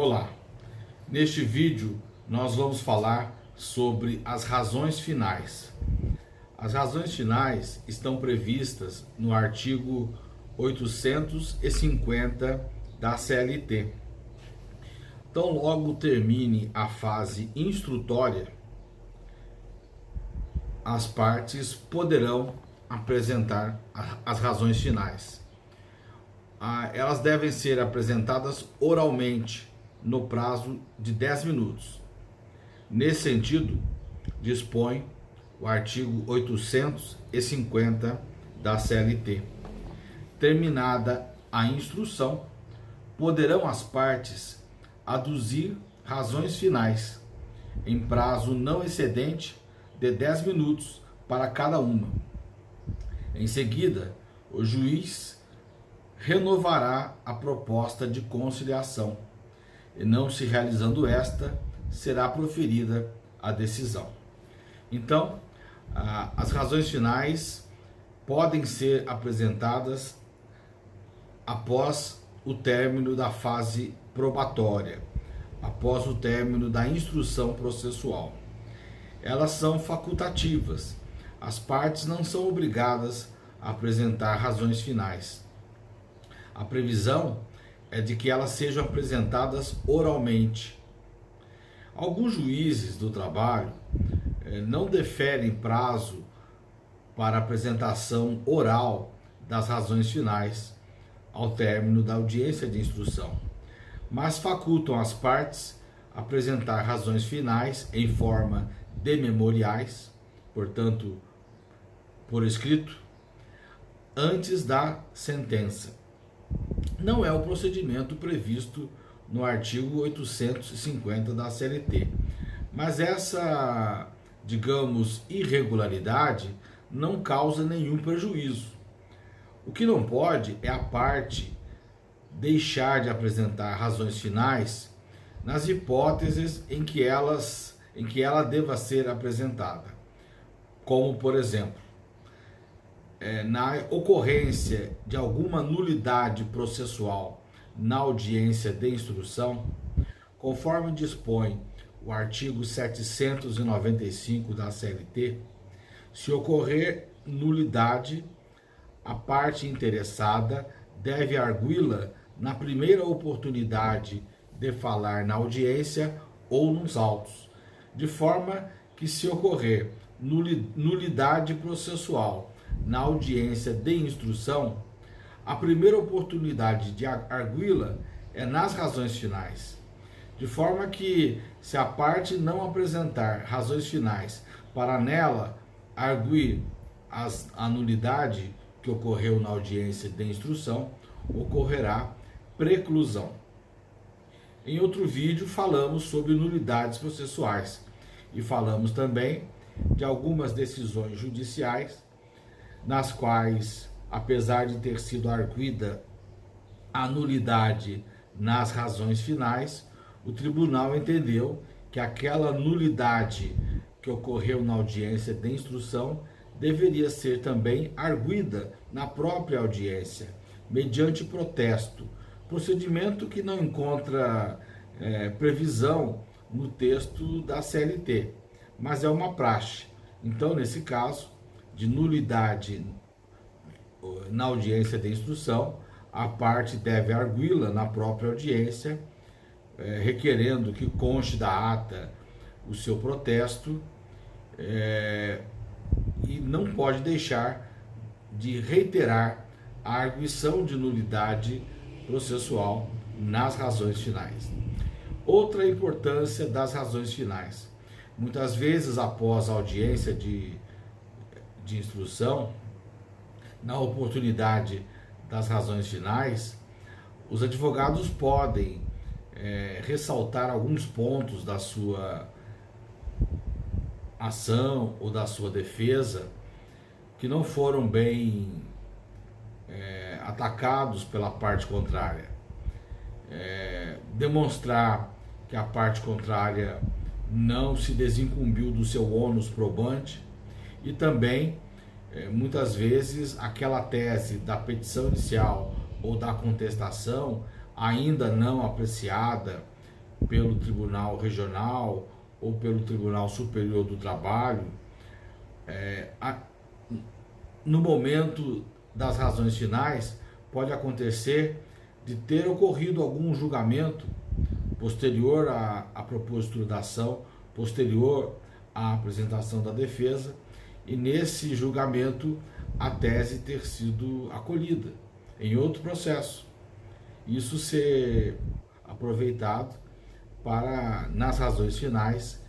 Olá, neste vídeo nós vamos falar sobre as razões finais. As razões finais estão previstas no artigo 850 da CLT. Então, logo termine a fase instrutória, as partes poderão apresentar as razões finais. Elas devem ser apresentadas oralmente no prazo de 10 minutos. Nesse sentido, dispõe o artigo 850 da CLT. Terminada a instrução, poderão as partes aduzir razões finais, em prazo não excedente de 10 minutos para cada uma. Em seguida, o juiz renovará a proposta de conciliação, e não se realizando esta, será proferida a decisão. Então, as razões finais podem ser apresentadas após o término da fase probatória, após o término da instrução processual. Elas são facultativas. As partes não são obrigadas a apresentar razões finais. A previsão é de que elas sejam apresentadas oralmente. Alguns juízes do trabalho não deferem prazo para apresentação oral das razões finais ao término da audiência de instrução, mas facultam as partes apresentar razões finais em forma de memoriais, portanto, por escrito, antes da sentença. Não é o procedimento previsto no artigo 850 da CLT, mas essa, digamos, irregularidade não causa nenhum prejuízo. O que não pode é a parte deixar de apresentar razões finais nas hipóteses em que ela deva ser apresentada, como, por exemplo, na ocorrência de alguma nulidade processual na audiência de instrução, conforme dispõe o artigo 795 da CLT, se ocorrer nulidade, a parte interessada deve arguí-la na primeira oportunidade de falar na audiência ou nos autos, de forma que, se ocorrer nulidade processual na audiência de instrução, a primeira oportunidade de arguí-la é nas razões finais, de forma que, se a parte não apresentar razões finais para nela arguir a nulidade que ocorreu na audiência de instrução, ocorrerá preclusão. Em outro vídeo falamos sobre nulidades processuais e falamos também de algumas decisões judiciais nas quais, apesar de ter sido arguida a nulidade nas razões finais, o tribunal entendeu que aquela nulidade que ocorreu na audiência de instrução deveria ser também arguida na própria audiência, mediante protesto, procedimento que não encontra previsão no texto da CLT, mas é uma praxe. Então, nesse caso de nulidade na audiência de instrução, a parte deve arguí-la na própria audiência, requerendo que conste da ata o seu protesto, e não pode deixar de reiterar a arguição de nulidade processual nas razões finais. Outra importância das razões finais. Muitas vezes, após a audiência de instrução, na oportunidade das razões finais, os advogados podem ressaltar alguns pontos da sua ação ou da sua defesa que não foram bem atacados pela parte contrária. Demonstrar que a parte contrária não se desincumbiu do seu ônus probante e também, muitas vezes, aquela tese da petição inicial ou da contestação ainda não apreciada pelo Tribunal Regional ou pelo Tribunal Superior do Trabalho, no momento das razões finais, pode acontecer de ter ocorrido algum julgamento posterior à propositura da ação, posterior à apresentação da defesa, e nesse julgamento a tese ter sido acolhida em outro processo. Isso ser aproveitado para, nas razões finais,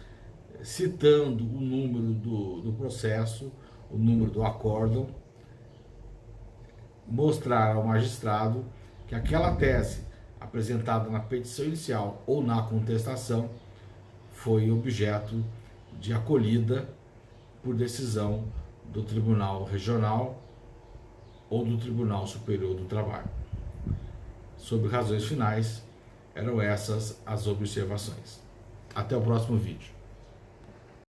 citando o número do processo, o número do acórdão, mostrar ao magistrado que aquela tese apresentada na petição inicial ou na contestação foi objeto de acolhida por decisão do Tribunal Regional ou do Tribunal Superior do Trabalho. Sobre razões finais, eram essas as observações. Até o próximo vídeo.